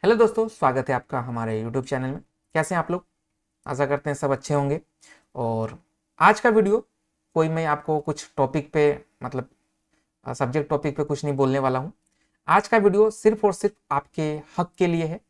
Hello दोस्तों, स्वागत है आपका हमारे यूट्यूब चैनल में। कैसे हैं आप लोग? आशा करते हैं सब अच्छे होंगे। और आज का वीडियो कोई मैं आपको कुछ टॉपिक पे मतलब सब्जेक्ट टॉपिक पे कुछ नहीं बोलने वाला हूँ। आज का वीडियो सिर्फ और सिर्फ आपके हक के लिए है।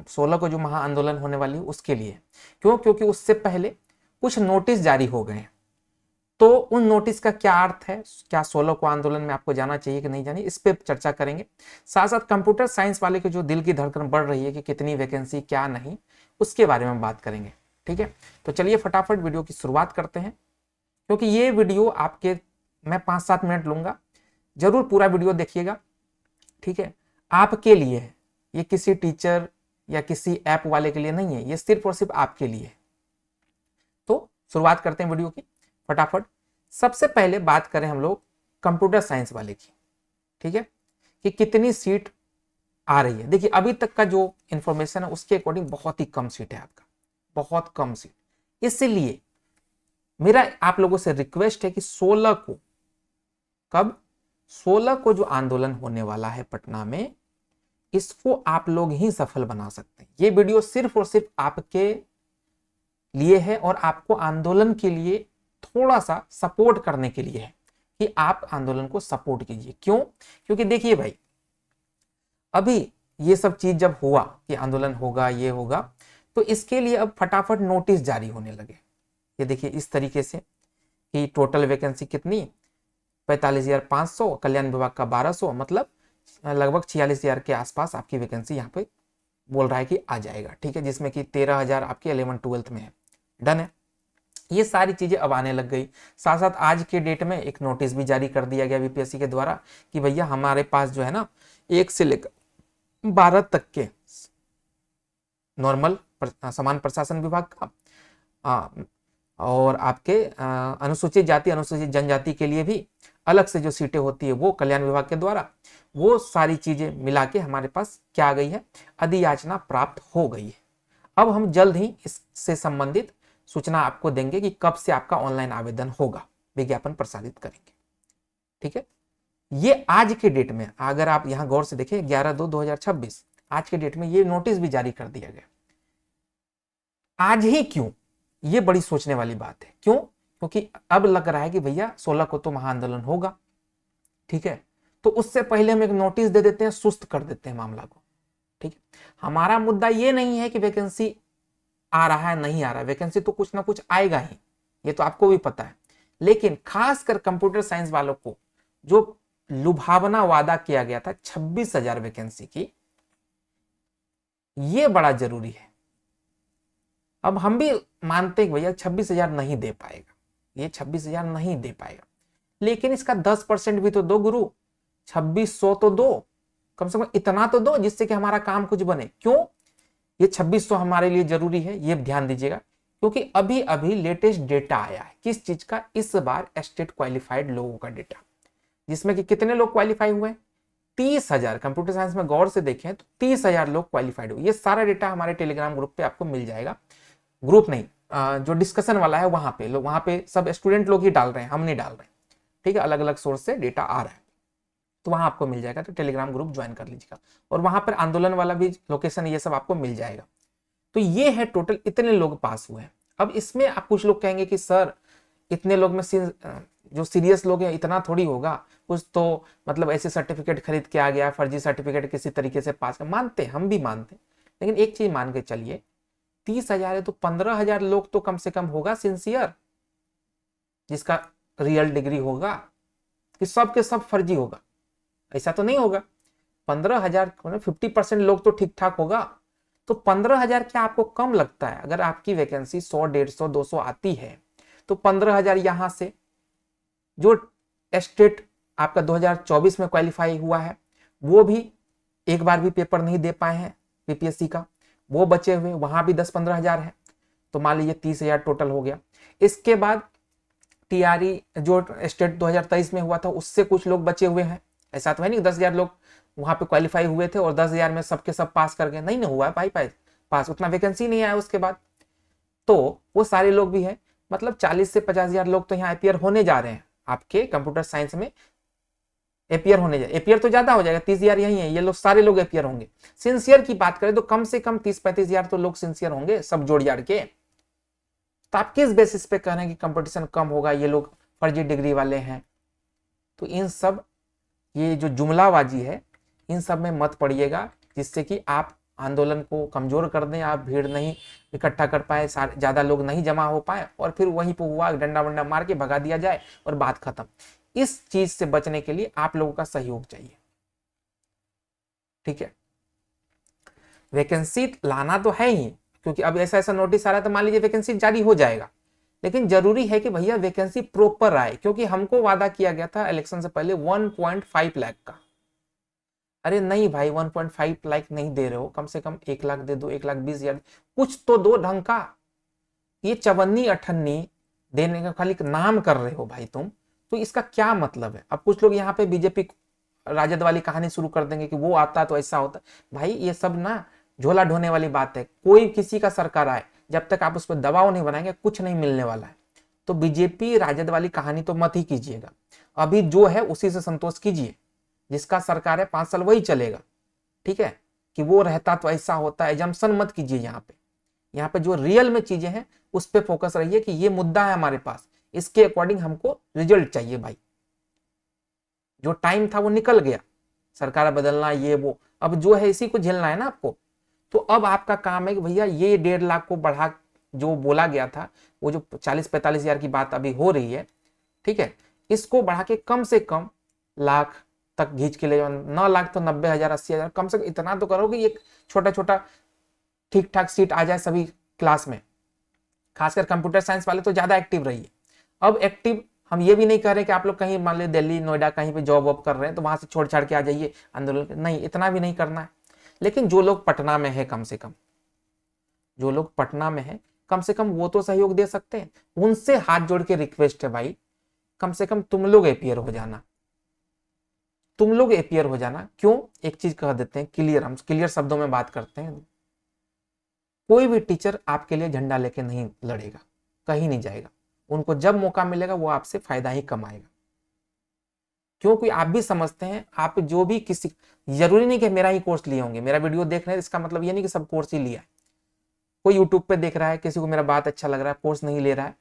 16 को जो महा आंदोलन होने वाली है उसके लिए है। क्यों? क्योंकि उससे पहले कुछ नोटिस जारी हो गए हैं। तो उन नोटिस का क्या अर्थ है, क्या 16 को आंदोलन में आपको जाना चाहिए कि नहीं जानी, इस पे चर्चा करेंगे। साथ साथ कंप्यूटर साइंस वाले के जो दिल की धड़कन बढ़ रही है कि कितनी वैकेंसी क्या नहीं, उसके बारे में बात करेंगे। ठीक है, तो चलिए फटाफट वीडियो की शुरुआत करते हैं। क्योंकि ये वीडियो आपके, मैं 5-7 मिनट लूंगा, जरूर पूरा वीडियो देखिएगा। ठीक है, आपके लिए है, ये किसी टीचर या किसी ऐप वाले के लिए नहीं है, ये सिर्फ और सिर्फ आपके लिए है। तो शुरुआत करते हैं वीडियो की फटाफट। सबसे पहले बात करें हम लोग कंप्यूटर साइंस वाले की। ठीक है, कि कितनी सीट आ रही है। देखिए अभी तक का जो इंफॉर्मेशन है उसके अकॉर्डिंग बहुत ही कम सीट है आपका, बहुत कम सीट। इसलिए मेरा आप लोगों से रिक्वेस्ट है कि 16 को, कब? 16 को जो आंदोलन होने वाला है पटना में, इसको आप लोग ही सफल बना सकते हैं। ये वीडियो सिर्फ और सिर्फ आपके लिए है और आपको आंदोलन के लिए थोड़ा सा सपोर्ट करने के लिए है कि आप आंदोलन को सपोर्ट कीजिए। क्यों? क्योंकि देखिए भाई, अभी ये सब चीज जब हुआ कि आंदोलन होगा, ये होगा, तो इसके लिए अब फटाफट नोटिस जारी होने लगे। ये देखिए इस तरीके से कि टोटल वैकेंसी कितनी, 45,500, कल्याण विभाग का 1200, मतलब लगभग 46,000 के आसपास आपकी वैकेंसी यहाँ पे बोल रहा है कि आ जाएगा। ठीक है, जिसमें कि 13,000 आपके 11-12 में है। डन है। ये सारी चीजें अब आने लग गई। साथ साथ आज के डेट में एक नोटिस भी जारी कर दिया गया बीपीएससी के द्वारा कि भैया हमारे पास जो है ना, 1 से लेकर 12 तक के नॉर्मल समान प्रशासन विभाग का और आपके अनुसूचित जाति अनुसूचित जनजाति के लिए भी अलग से जो सीटें होती है वो कल्याण विभाग के द्वारा, वो सारी चीजें मिला के हमारे पास क्या आ गई है, अधियाचना प्राप्त हो गई है। अब हम जल्द ही इससे संबंधित सूचना आपको देंगे कि कब से आपका ऑनलाइन आवेदन होगा, विज्ञापन प्रसारित करेंगे। ठीक है, ये आज के डेट में अगर आप यहां गौर से देखें 11/2/2026, आज के डेट में ये नोटिस भी जारी कर दिया गया। आज ही क्यों? ये बड़ी सोचने वाली बात है। क्यों? क्योंकि अब लग रहा है कि भैया 16 को तो महाआंदोलन होगा। ठीक है, तो उससे पहले हम एक नोटिस दे देते हैं, सुस्त कर देते हैं मामला को। ठीक है, हमारा मुद्दा ये नहीं है कि वैकेंसी आ रहा है नहीं आ रहा है, वैकेंसी तो कुछ ना कुछ आएगा ही, ये तो आपको भी पता है। लेकिन खासकर कंप्यूटर साइंस वालों को जो लुभावना वादा किया गया था 26,000 वैकेंसी की, ये बड़ा जरूरी है। अब हम भी मानते हैं भैया 26,000 नहीं दे पाएगा, ये 26,000 नहीं दे पाएगा, लेकिन इसका 10% भी तो दो गुरु, 2600 तो दो, कम से कम इतना तो दो जिससे कि हमारा काम कुछ बने। क्यों ये 2600 हमारे लिए जरूरी है, ये ध्यान दीजिएगा। क्योंकि अभी अभी लेटेस्ट डेटा आया है, किस चीज का? इस बार स्टेट क्वालिफाइड लोगों का डेटा, जिसमें कि कितने लोग क्वालिफाई हुए? 30,000। कंप्यूटर साइंस में गौर से देखें तो 30,000 लोग क्वालिफाइड हुए। ये सारा डेटा हमारे टेलीग्राम ग्रुप पे आपको मिल जाएगा। ग्रुप नहीं, जो डिस्कशन वाला है वहां पे लोग, वहां पे सब स्टूडेंट लोग ही डाल रहे हैं, हम नहीं डाल रहे हैं। ठीक है, अलग अलग सोर्स से डेटा आ रहा है, तो वहां आपको मिल जाएगा। तो टेलीग्राम ग्रुप ज्वाइन कर लीजिएगा और वहां पर आंदोलन वाला भी लोकेशन, ये सब आपको मिल जाएगा। तो ये है टोटल इतने लोग पास हुए हैं। अब इसमें आप कुछ लोग कहेंगे कि सर इतने लोग में जो सीरियस लोग हैं इतना थोड़ी होगा, कुछ तो मतलब ऐसे सर्टिफिकेट खरीद के आ गया, फर्जी सर्टिफिकेट किसी तरीके से पास कर, मानते हम भी मानते। लेकिन एक चीज मान के चलिए, 30,000 है तो 15,000 लोग तो कम से कम होगा सिंसियर, जिसका रियल डिग्री होगा, कि सब के सब फर्जी होगा? ऐसा तो नहीं होगा। 15,000 50% लोग तो ठीक ठाक होगा। तो 15,000 क्या आपको कम लगता है? अगर आपकी वैकेंसी 100, 150, 200 आती है तो 15,000 यहां से जो स्टेट आपका 2024 में क्वालिफाई हुआ है, वो भी एक बार भी पेपर नहीं दे पाए हैं बीपीएससी का, वो बचे हुए, वहां भी 10-15,000 है, तो मान लीजिए 30,000 टोटल हो गया। इसके बाद टीआरई जो स्टेट 2023 में हुआ था उससे कुछ लोग बचे हुए हैं। ऐसा तो है नहीं 10,000 लोग वहां पे क्वालिफाई हुए थे और 10,000 में सबके सब पास कर गए, नहीं ना हुआ है भाई पास, उतना वैकेंसी नहीं आया उसके बाद। तो वो सारे लोग भी है, मतलब 40 से 50,000 लोग तो यहाँ अपियर होने जा रहे हैं आपके कंप्यूटर साइंस में एपियर होने जाए, एपियर तो ज्यादा हो जाएगा, 30,000 यही है, ये लोग सारे लोग एपियर होंगे। सिंसियर की बात करें तो कम से कम 30-35,000 तो लोग सिंसियर होंगे सब जोड़ जाड़ के। तो आप किस बेसिस पे कह रहे हैं कि कंपटीशन कम होगा, ये लोग फर्जी डिग्री वाले हैं? तो इन सब ये जो जुमलाबाजी है इन सब में मत पड़िएगा, जिससे कि आप आंदोलन को कमजोर कर दें, आप भीड़ नहीं इकट्ठा कर पाए, ज्यादा लोग नहीं जमा हो पाए और फिर वहीं पर हुआ डंडा वंडा मार के भगा दिया जाए और बात खत्म। इस चीज से बचने के लिए आप लोगों का सहयोग चाहिए, ठीक है। वैकेंसी लाना तो है ही, क्योंकि अब ऐसा ऐसा नोटिस आ रहा है तो मान लीजिए वैकेंसी जारी हो जाएगा, लेकिन जरूरी है कि भैया वैकेंसी प्रॉपर आए, क्योंकि हमको वादा किया गया था इलेक्शन से पहले 1.5 लाख का। अरे नहीं भाई, 1.5 लाख नहीं दे रहे हो, कम से कम 1 लाख दे दो, 1,20,000 कुछ तो दो ढंग का। ये चवन्नी अठन्नी देने का खाली नाम कर रहे हो भाई तुम, तो इसका क्या मतलब है? अब कुछ लोग यहाँ पे बीजेपी राजद वाली कहानी शुरू कर देंगे कि वो आता तो ऐसा होता। भाई ये सब ना झोला ढोने वाली बात है। कोई किसी का सरकार आए, जब तक आप उस पर दबाव नहीं बनाएंगे कुछ नहीं मिलने वाला है। तो बीजेपी राजद वाली कहानी तो मत ही कीजिएगा, अभी जो है उसी से संतोष कीजिए। जिसका सरकार है 5 साल वही चलेगा, ठीक है। कि वो रहता तो ऐसा होता है, एजम्पशन मत कीजिए। यहाँ पे जो रियल में चीजें हैं उस पर फोकस रहिए कि ये मुद्दा है हमारे पास, इसके अकॉर्डिंग हमको रिजल्ट चाहिए भाई। जो टाइम था वो निकल गया, सरकार बदलना ये वो, अब जो है इसी को झेलना है ना आपको। तो अब आपका काम है कि भैया ये 1.5 लाख को बढ़ा, जो बोला गया था वो जो 40-45,000 की बात अभी हो रही है, ठीक है, इसको बढ़ा के कम से कम लाख तक खींच के ले जाओ। 9 लाख तो 90,000 80,000, कम से कम इतना तो करो कि एक छोटा छोटा ठीक ठाक सीट आ जाए सभी क्लास में। खासकर कंप्यूटर साइंस वाले तो ज्यादा एक्टिव रहिए। अब एक्टिव हम ये भी नहीं कह रहे कि आप लोग कहीं मान लीजिए दिल्ली नोएडा कहीं पे जॉब वॉब कर रहे हैं तो वहां से छोड़ छाड़ के आ जाइए आंदोलन, नहीं इतना भी नहीं करना है। लेकिन जो लोग पटना में है, कम से कम जो लोग पटना में है कम से कम वो तो सहयोग दे सकते हैं। उनसे हाथ जोड़ के रिक्वेस्ट है भाई, कम से कम तुम लोग एपीयर हो जाना, तुम लोग एपीयर हो जाना। क्यों? एक चीज कह देते हैं क्लियर, हम क्लियर शब्दों में बात करते हैं। कोई भी टीचर आपके लिए झंडा लेके नहीं लड़ेगा, कहीं नहीं जाएगा। उनको जब मौका मिलेगा वो आपसे फायदा ही कमाएगा, क्योंकि आप भी समझते हैं, आप जो भी किसी, जरूरी नहीं कि मेरा ही कोर्स लिए होंगे, मेरा वीडियो देख रहे हैं इसका मतलब ये नहीं कि सब कोर्स ही लिया है। कोई यूट्यूब पे देख रहा है, किसी को मेरा बात अच्छा लग रहा है, कोर्स नहीं ले रहा है,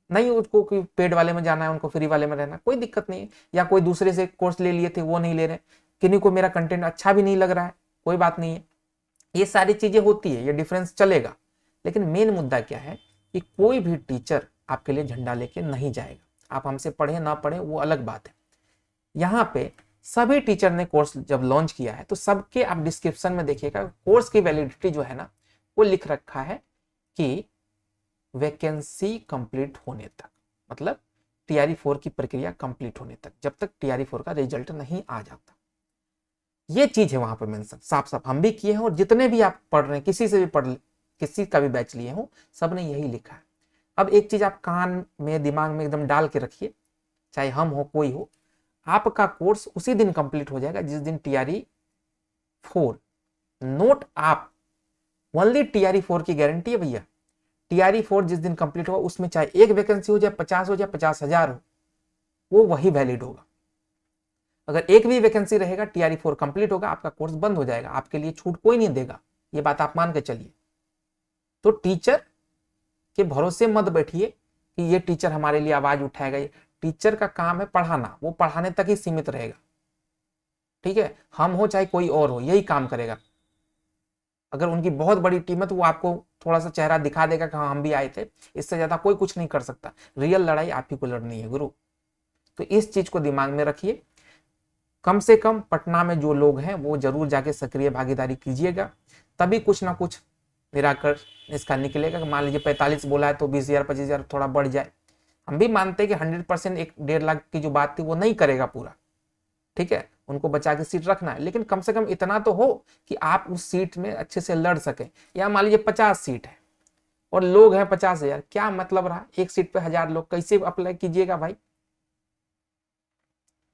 नहीं उसको पेड वाले में जाना है, उनको फ्री वाले में रहना, कोई दिक्कत नहीं है। या कोई दूसरे से कोर्स ले लिए थे वो नहीं ले रहे, किन्हीं को मेरा कंटेंट अच्छा भी नहीं लग रहा है, कोई बात नहीं है। ये सारी चीजें होती है, ये डिफरेंस चलेगा। लेकिन मेन मुद्दा क्या है कि कोई भी टीचर आपके लिए झंडा लेके नहीं जाएगा। आप हमसे पढ़े ना पढ़े वो अलग बात है। यहाँ पे सभी टीचर ने कोर्स जब लॉन्च किया है तो सबके आप डिस्क्रिप्शन में देखिएगा, कोर्स की वैलिडिटी जो है ना वो लिख रखा है कि वैकेंसी कंप्लीट होने तक, मतलब टीआरई 4 की प्रक्रिया कंप्लीट होने तक, जब तक टीआरई 4 का रिजल्ट नहीं आ जाता। ये चीज है वहां पर मेंशन साफ साफ, हम भी किए हैं और जितने भी आप पढ़ रहे हैं, किसी से भी पढ़, किसी का भी बैच लिए हो, सब ने यही लिखा है। अब एक चीज आप कान में दिमाग में एकदम डाल के रखिए, चाहे हम हो कोई हो, आपका कोर्स उसी दिन कंप्लीट हो जाएगा जिस दिन टीआरई 4, नोट आप, ओनली टीआरई 4 की गारंटी है भैया। टीआरई 4 जिस दिन कंप्लीट होगा उसमें चाहे एक वैकेंसी हो जाए, 50 हो जाए, 50,000 हो, वो वही वैलिड होगा। अगर एक भी वैकेंसी रहेगा, टीआरई 4 कंप्लीट होगा, आपका कोर्स बंद हो जाएगा, आपके लिए छूट कोई नहीं देगा। ये बात आप मान के चलिए। तो टीचर के भरोसे मत बैठिए कि ये टीचर हमारे लिए आवाज उठाएगा। ये टीचर का काम है पढ़ाना, वो पढ़ाने तक ही सीमित रहेगा, ठीक है। हम हो चाहे कोई और हो, यही काम करेगा। अगर उनकी बहुत बड़ी टीम है तो वो आपको थोड़ा सा चेहरा दिखा देगा कि हाँ हम भी आए थे, इससे ज्यादा कोई कुछ नहीं कर सकता। रियल लड़ाई आप ही को लड़नी है गुरु। तो इस चीज को दिमाग में रखिए। कम से कम पटना में जो लोग हैं वो जरूर जाके सक्रिय भागीदारी कीजिएगा, तभी कुछ ना कुछ निराकरण इसका निकलेगा। मान लीजिए 45 बोला है तो 20,000 25,000 थोड़ा बढ़ जाए। हम भी मानते हैं कि 100% 1.5 लाख की जो बात थी वो नहीं करेगा पूरा, ठीक है, उनको बचा के सीट रखना है। लेकिन कम से कम इतना तो हो कि आप उस सीट में अच्छे से लड़ सकें। या मान लीजिए 50 सीट है और लोग हैं 50,000, क्या मतलब रहा? एक सीट पे 1000 लोग, कैसे अप्लाई कीजिएगा भाई?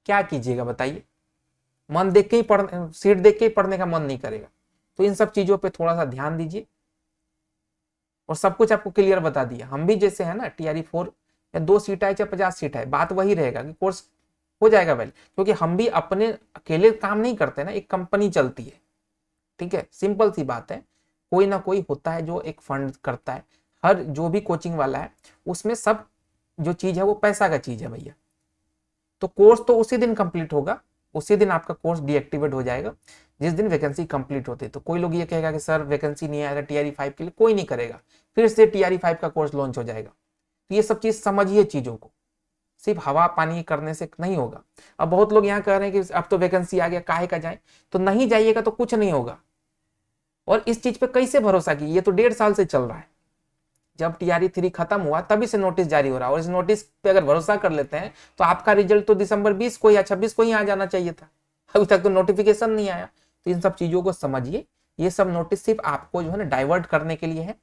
क्या कीजिएगा बताइए? मन देख के ही पढ़, सीट देख के ही पढ़ने का मन नहीं करेगा। तो इन सब चीजों पे थोड़ा सा ध्यान दीजिए। और सब कुछ आपको क्लियर बता दिया। हम भी जैसे है ना, टीआरई 4 या 2 सीट है चाहे 50 सीट है, बात वही रहेगा कि कोर्स हो जाएगा वैलिड, क्योंकि हम भी अपने अकेले काम नहीं करते ना, एक कंपनी चलती है, ठीक है, सिंपल सी बात है। कोई ना कोई होता है जो एक फंड करता है, हर जो भी कोचिंग वाला है उसमें सब जो चीज है वो पैसा का चीज है भैया। तो कोर्स तो उसी दिन कंप्लीट होगा, उसी दिन आपका कोर्स डीएक्टिवेट हो जाएगा जिस दिन वैकेंसी कंप्लीट होती है। तो कोई लोग ये कहेगा कि सर वैकेंसी नहीं आया था टीआरई 5 के लिए, कोई नहीं करेगा, फिर से टीआरई 5 का कोर्स लॉन्च हो जाएगा। तो ये सब चीज समझिए चीजों को, सिर्फ हवा पानी करने से नहीं होगा। अब बहुत लोग यहाँ कह रहे हैं कि अब तो वैकेंसी आ गया काहे का जाए, तो नहीं जाइएगा तो कुछ नहीं होगा। और इस चीज पे कैसे भरोसा की, ये तो 1.5 साल से चल रहा है, जब टीआरई 3 खत्म हुआ तभी से नोटिस जारी हो रहा है। और इस नोटिस पे अगर भरोसा कर लेते हैं तो आपका रिजल्ट तो दिसंबर 20 को या 26 को ही आ जाना चाहिए था, अभी तक तो नोटिफिकेशन नहीं आया। तो इन सब चीजों को समझिए, ये सब नोटिस सिर्फ आपको जो है ना डाइवर्ट करने के लिए है।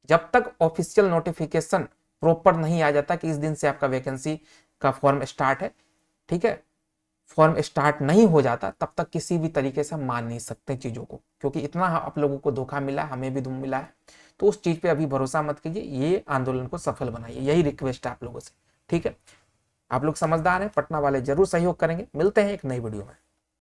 जब तक ऑफिशियल नोटिफिकेशन प्रॉपर नहीं आ जाता कि इस दिन से आपका वैकेंसी का फॉर्म स्टार्ट है, ठीक है, फॉर्म स्टार्ट नहीं हो जाता तब तक किसी भी तरीके से हम मान नहीं सकते चीजों को, क्योंकि इतना आप लोगों को धोखा मिला, हमें भी धूम मिला है। तो उस चीज पे अभी भरोसा मत कीजिए, ये आंदोलन को सफल बनाइए, यही रिक्वेस्ट है आप लोगों से, ठीक है। आप लोग समझदार हैं, पटना वाले जरूर सहयोग करेंगे। मिलते हैं एक नई वीडियो में।